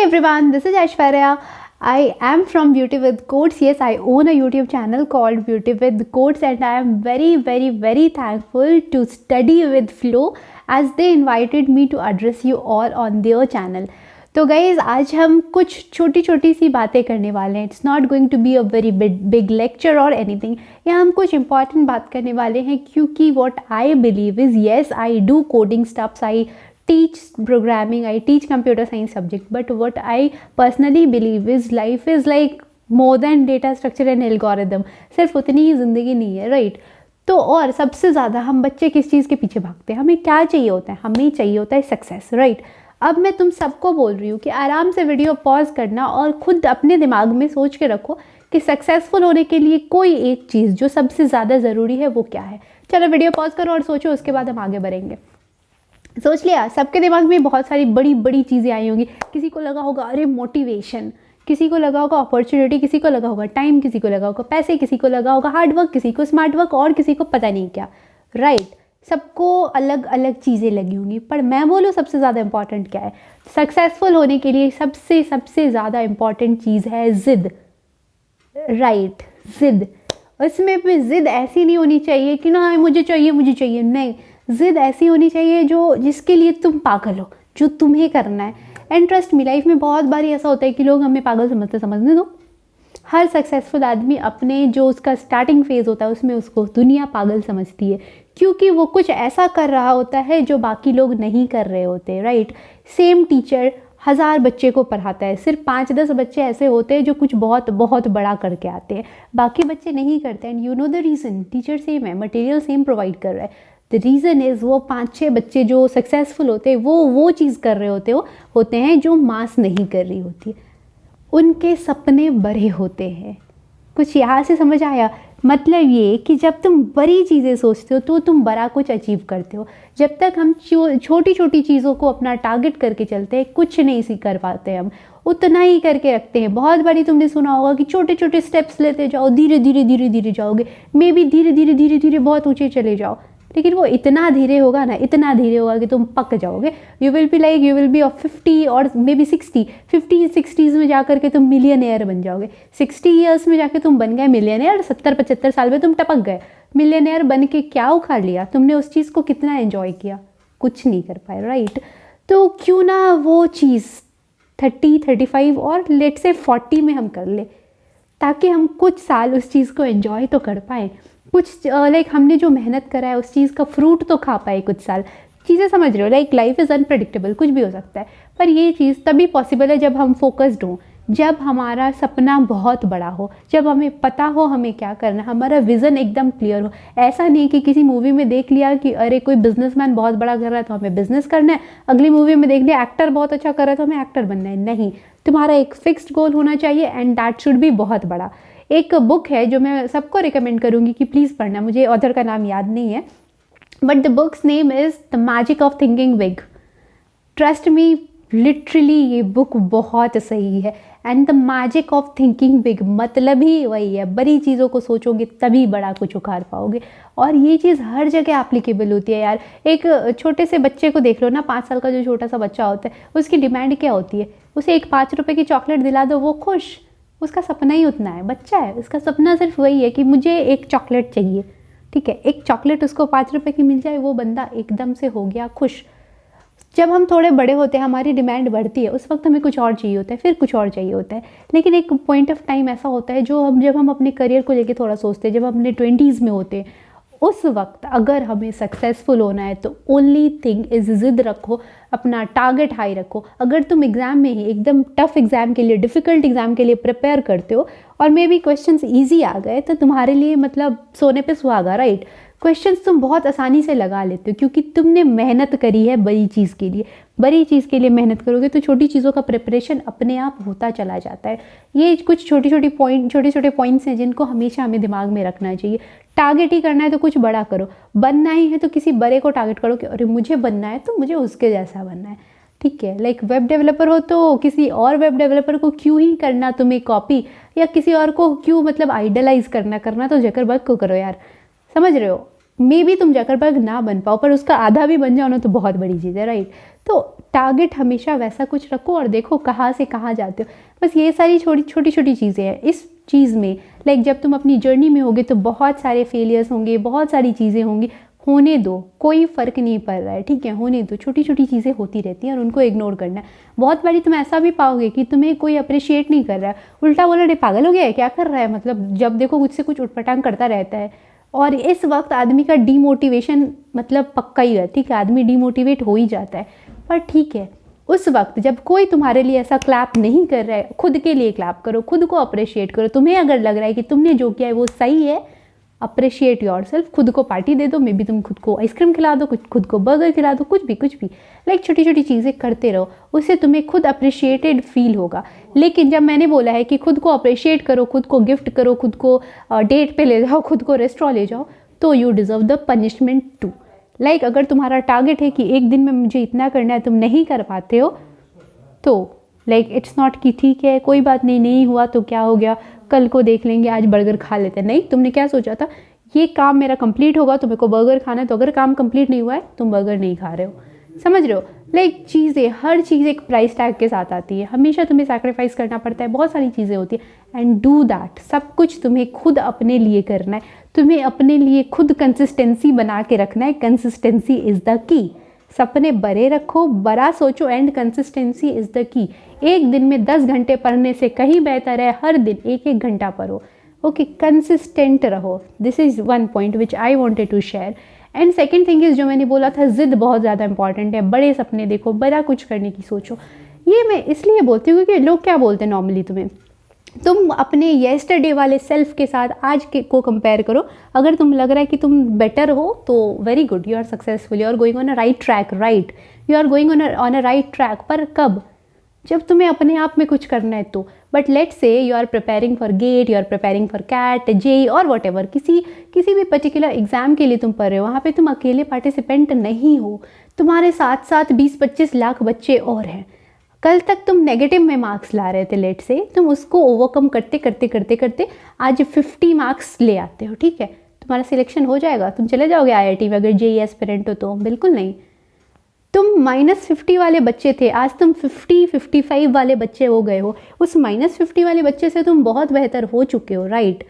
everyone, this is Aishwarya. I am from Beauty with Quotes. Yes, I own a YouTube channel called Beauty with Quotes, and I am very thankful to Study with Flow as they invited me to address you all on their channel. तो guys आज हम कुछ छोटी छोटी सी बातें करने वाले हैं. It's not going to be a very big lecture और एनीथिंग. यहाँ हम कुछ इंपॉर्टेंट बात करने वाले हैं क्योंकि what I believe is yes I do coding stuffs, I teach programming, I teach computer science subject, but what I personally believe is life is like more than data structure and algorithm. सिर्फ उतनी ही ज़िंदगी नहीं है, right? तो और सबसे ज़्यादा हम बच्चे किस चीज़ के पीछे भागते हैं? हमें क्या चाहिए होता है? हमें चाहिए होता है सक्सेस, राइट? अब मैं तुम सबको बोल रही हूँ कि आराम से वीडियो पॉज करना और खुद अपने दिमाग में सोच के रखो कि सक्सेसफुल होने के लिए कोई एक चीज़ जो सबसे ज़्यादा ज़रूरी है वो क्या है. चलो वीडियो पॉज करो और सोचो, उसके बाद हम आगे बढ़ेंगे. सोच लिया? सबके दिमाग में बहुत सारी बड़ी चीज़ें आई होंगी. किसी को लगा होगा अरे मोटिवेशन, किसी को लगा होगा अपॉर्चुनिटी, किसी को लगा होगा टाइम, किसी को लगा होगा पैसे, किसी को लगा होगा हार्ड वर्क, किसी को स्मार्ट वर्क और किसी को पता नहीं क्या, राइट? सबको अलग अलग चीज़ें लगी होंगी. पर मैं बोलूँ सबसे ज़्यादा इंपॉर्टेंट क्या है? सक्सेसफुल होने के लिए सबसे ज़्यादा इंपॉर्टेंट चीज़ है ज़िद, राइट? ज़िद. उसमें भी ज़िद ऐसी नहीं होनी चाहिए कि ना मुझे चाहिए, नहीं. ज़िद ऐसी होनी चाहिए जो जिसके लिए तुम पागल हो, जो तुम्हें करना है. एंड ट्रस्ट मी, लाइफ में बहुत बार ऐसा होता है कि लोग हमें पागल समझने दो. हर सक्सेसफुल आदमी अपने जो उसका स्टार्टिंग फेज़ होता है उसमें उसको दुनिया पागल समझती है क्योंकि वो कुछ ऐसा कर रहा होता है जो बाकी लोग नहीं कर रहे होते, राइट? सेम टीचर 1000 बच्चे को पढ़ाता है, सिर्फ 5-10 बच्चे ऐसे होते हैं जो कुछ बहुत बड़ा करके आते हैं, बाकी बच्चे नहीं करते. And you know the reason, teacher same है, मटेरियल सेम प्रोवाइड कर रहा है. द रीज़न इज़ वो 5-6 बच्चे जो सक्सेसफुल होते हैं वो चीज़ कर रहे होते हैं जो मास नहीं कर रही होती है. उनके सपने बड़े होते हैं. कुछ यहाँ से समझ आया? मतलब ये कि जब तुम बड़ी चीज़ें सोचते हो तो तुम बड़ा कुछ अचीव करते हो. जब तक हम छोटी छोटी चीज़ों को अपना टारगेट करके चलते हैं कुछ नहीं कर पाते. हम उतना ही करके रखते हैं. बहुत बारी तुमने सुना होगा कि छोटे छोटे स्टेप्स लेते जाओ, धीरे धीरे जाओगे, मे बी धीरे बहुत ऊँचे चले जाओ, लेकिन वो इतना धीरे होगा कि तुम पक जाओगे. यू विल बी ऑफ 50 और मे बी 60s में जा करके तुम मिलियनेयर बन जाओगे. 60 ईयर्स में जाके तुम बन गए मिलियनेयर, 70-75 साल में तुम टपक गए. मिलियनेयर बन के क्या उखाड़ लिया तुमने? उस चीज़ को कितना एंजॉय किया? कुछ नहीं कर पाए, राइट? तो क्यों ना वो चीज़ 30, 35 और लेट से 40 में हम कर ले, ताकि हम कुछ साल उस चीज़ को एंजॉय तो कर पाएँ. कुछ हमने जो मेहनत करा है उस चीज़ का फ्रूट तो खा पाए कुछ साल. चीज़ें समझ रहे हो? लाइफ इज़ अनप्रेडिक्टेबल, कुछ भी हो सकता है. पर ये चीज़ तभी पॉसिबल है जब हम फोकस्ड हों, जब हमारा सपना बहुत बड़ा हो, जब हमें पता हो हमें क्या करना है, हमारा विज़न एकदम क्लियर हो. ऐसा नहीं कि किसी मूवी में देख लिया कि अरे कोई बिजनेसमैन बहुत बड़ा कर रहा है तो हमें बिजनेस करना है, अगली मूवी में देख लिया एक्टर बहुत अच्छा कर रहा है तो हमें एक्टर बनना है. नहीं, तुम्हारा एक फिक्स्ड गोल होना चाहिए एंड दैट शुड बी बहुत बड़ा. एक बुक है जो मैं सबको रिकमेंड करूँगी कि प्लीज़ पढ़ना, मुझे ऑथर का नाम याद नहीं है, but the books name is the magic of thinking big. Trust me, literally ये बुक बहुत सही है. And the magic of thinking big मतलब ही वही है, बड़ी चीज़ों को सोचोगे तभी बड़ा कुछ उखाड़ पाओगे. और ये चीज़ हर जगह एप्लीकेबल होती है यार. एक छोटे से बच्चे को देख लो ना, 5 साल का जो छोटा सा बच्चा होता है, उसकी डिमांड क्या होती है? उसे एक 5 रुपये की चॉकलेट दिला दो, वो खुश. उसका सपना ही उतना है, बच्चा है, उसका सपना सिर्फ वही है कि मुझे एक चॉकलेट चाहिए. ठीक है, एक चॉकलेट उसको 5 रुपये की मिल जाए, वो बंदा एकदम से हो गया खुश. जब हम थोड़े बड़े होते हैं हमारी डिमांड बढ़ती है, उस वक्त हमें कुछ और चाहिए होता है, फिर कुछ और चाहिए होता है. लेकिन एक पॉइंट ऑफ टाइम ऐसा होता है जब हम अपने करियर को लेके थोड़ा सोचते हैं, जब हम अपने 20s में होते हैं, उस वक्त अगर हमें सक्सेसफुल होना है तो ओनली थिंग इज़ ज़िद रखो, अपना टारगेट हाई रखो. अगर तुम एग्ज़ाम में ही एकदम टफ एग्ज़ाम के लिए, डिफ़िकल्ट एग्ज़ाम के लिए प्रिपेयर करते हो और मे बी क्वेश्चंस ईजी आ गए तो तुम्हारे लिए मतलब सोने पे सुहागा, राइट? क्वेश्चंस तुम बहुत आसानी से लगा लेते हो क्योंकि तुमने मेहनत करी है बड़ी चीज़ के लिए. बड़ी चीज़ के लिए मेहनत करोगे तो छोटी चीज़ों का प्रिपरेशन अपने आप होता चला जाता है. ये कुछ छोटे छोटे पॉइंट्स हैं जिनको हमेशा हमें दिमाग में रखना चाहिए. टारगेट ही करना है तो कुछ बड़ा करो, बनना ही है तो किसी बड़े को टारगेट करो कि अरे मुझे बनना है तो मुझे उसके जैसा बनना है. ठीक है, वेब डेवलपर हो तो किसी और वेब डेवलपर को क्यों ही करना तुम्हें कॉपी, या किसी और को क्यों मतलब आइडलाइज करना तो जकरबर्ग को करो यार. समझ रहे हो? मे बी तुम जकरबर्ग ना बन पाओ, पर उसका आधा भी बन जाओ ना तो बहुत बड़ी चीज़ है, राइट। तो टारगेट हमेशा वैसा कुछ रखो और देखो कहाँ से कहाँ जाते हो। बस ये सारी छोटी छोटी चीज़ें हैं इस चीज़ में। लाइक जब तुम अपनी जर्नी में होगे तो बहुत सारे फेलियर्स होंगे, बहुत सारी चीज़ें होंगी, होने दो, कोई फ़र्क नहीं पड़ रहा है, ठीक है, होने दो। छोटी छोटी चीज़ें होती रहती हैं और उनको इग्नोर करना है। बहुत बारी तुम ऐसा भी पाओगे कि तुम्हें कोई अप्रिशिएट नहीं कर रहा है, उल्टा बोला रे पागल हो गया है, क्या कर रहा है, मतलब जब देखो कुछ से कुछ उटपटांग करता रहता है। और इस वक्त आदमी का डीमोटिवेशन मतलब पक्का ही है, ठीक है, आदमी डीमोटिवेट हो ही जाता है। पर ठीक है, उस वक्त जब कोई तुम्हारे लिए ऐसा क्लैप नहीं कर रहा है, खुद के लिए क्लैप करो, खुद को अप्रिशिएट करो। तुम्हें अगर लग रहा है कि तुमने जो किया है वो सही है, अप्रिशिएट योरसेल्फ, खुद को पार्टी दे दो, मे बी तुम खुद को आइसक्रीम खिला दो, खुद को बर्गर खिला दो, कुछ भी लाइक छोटी छोटी चीज़ें करते रहो, उससे तुम्हें खुद अप्रिशिएटेड फील होगा। लेकिन जब मैंने बोला है कि खुद को अप्रिशिएट करो, खुद को गिफ्ट करो, खुद को डेट पे ले जाओ, खुद को रेस्टोरेंट ले जाओ, तो you deserve the punishment too. Like अगर तुम्हारा टारगेट है कि एक दिन में मुझे इतना करना है, तुम नहीं कर पाते हो, तो लाइक इट्स नॉट कि ठीक है कोई बात नहीं, नहीं हुआ तो क्या हो गया, कल को देख लेंगे, आज बर्गर खा लेते हैं। नहीं, तुमने क्या सोचा था, ये काम मेरा कंप्लीट होगा तो मेरे को बर्गर खाना है, तो अगर काम कंप्लीट नहीं हुआ है तुम बर्गर नहीं खा रहे हो। समझ रहे हो? लाइक चीज़ें, हर चीज़ एक प्राइस टैग के साथ आती है, हमेशा तुम्हें सैक्रिफाइस करना पड़ता है, बहुत सारी चीज़ें होती है। एंड डू दैट, सब कुछ तुम्हें खुद अपने लिए करना है, तुम्हें अपने लिए खुद कंसिस्टेंसी बना के रखना है। Consistency is the key. सपने बड़े रखो, बड़ा सोचो, and consistency is the key. एक दिन में 10 घंटे पढ़ने से कहीं बेहतर है हर दिन 1-1 घंटा पढ़ो। ओके, कंसिस्टेंट रहो। This is one point which I wanted to share. And second thing is, जो मैंने बोला था, ज़िद बहुत ज़्यादा इंपॉर्टेंट है। बड़े सपने देखो, बड़ा कुछ करने की सोचो। ये मैं इसलिए बोलती हूँ क्योंकि लोग क्या बोलते हैं नॉर्मली, तुम अपने येस्टरडे वाले सेल्फ के साथ आज के को कंपेयर करो। अगर तुम लग रहा है कि तुम बेटर हो तो very good, you are successful, you are going on a right track, right, you are going on a right track. पर कब? जब तुम्हें अपने आप में कुछ करना है तो। But let's say you are preparing for GATE, you are preparing for CAT, JEE और वट एवर, किसी भी पर्टिकुलर एग्जाम के लिए तुम पढ़ रहे हो, वहाँ पे तुम अकेले पार्टिसिपेंट नहीं हो, तुम्हारे साथ साथ 20-25 लाख बच्चे और हैं। कल तक तुम नेगेटिव में मार्क्स ला रहे थे, लेट से तुम उसको ओवरकम करते करते करते करते आज 50 मार्क्स ले आते हो, ठीक है, तुम्हारा सिलेक्शन हो जाएगा, तुम चले जाओगे IIT में अगर जेई एस्पिरेंट हो तो? बिल्कुल नहीं। तुम -50 वाले बच्चे थे, आज तुम 50-55 वाले बच्चे हो गए हो। उस -50 वाले बच्चे से तुम बहुत बेहतर हो चुके हो, राइट।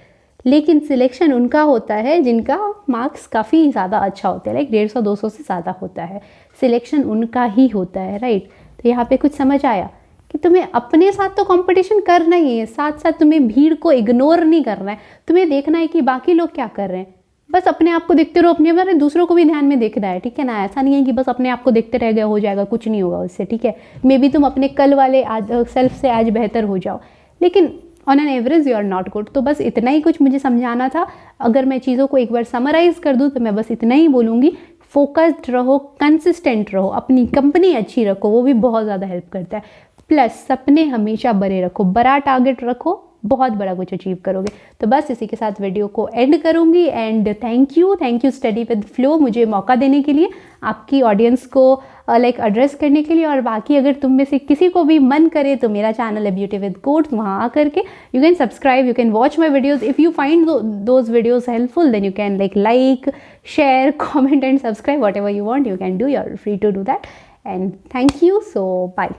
लेकिन सिलेक्शन उनका होता है जिनका मार्क्स काफ़ी ज़्यादा अच्छा होता है, लाइक 150-200 से ज़्यादा होता है, सिलेक्शन उनका ही होता है, राइट। तो यहाँ पे कुछ समझ आया कि तुम्हें अपने साथ तो कंपटीशन करना ही है, साथ साथ तुम्हें भीड़ को इग्नोर नहीं करना है। तुम्हें देखना है कि बाकी लोग क्या कर रहे हैं, बस अपने आप को देखते रहो, अपने बारे दूसरों को भी ध्यान में देखना है, ठीक है ना। ऐसा नहीं है कि बस अपने आप को देखते रह गए हो जाएगा, कुछ नहीं होगा उससे, ठीक है। मे बी तुम अपने कल वाले आज सेल्फ से आज बेहतर हो जाओ, लेकिन on an average you are not good. तो बस इतना ही कुछ मुझे समझाना था। अगर मैं चीज़ों को एक बार समराइज़ कर दूँ तो मैं बस इतना ही बोलूँगी, फोकस्ड रहो, कंसिस्टेंट रहो, अपनी कंपनी अच्छी रखो, वो भी बहुत ज़्यादा हेल्प करता है। प्लस सपने हमेशा बड़े रखो, बड़ा टारगेट रखो, बहुत बड़ा कुछ अचीव करोगे। तो बस इसी के साथ वीडियो को एंड करूँगी। And thank you study with flow, मुझे मौका देने के लिए, आपकी ऑडियंस को लाइक एड्रेस करने के लिए। और बाकी अगर तुम में से किसी को भी मन करे तो मेरा चैनल है ब्यूटी विद कोट्स, वहाँ आकर के you can subscribe, you can watch my videos. If you find those videos helpful then you can like, share, comment and subscribe, whatever you want you can do, you're free to do that. And thank you, so bye.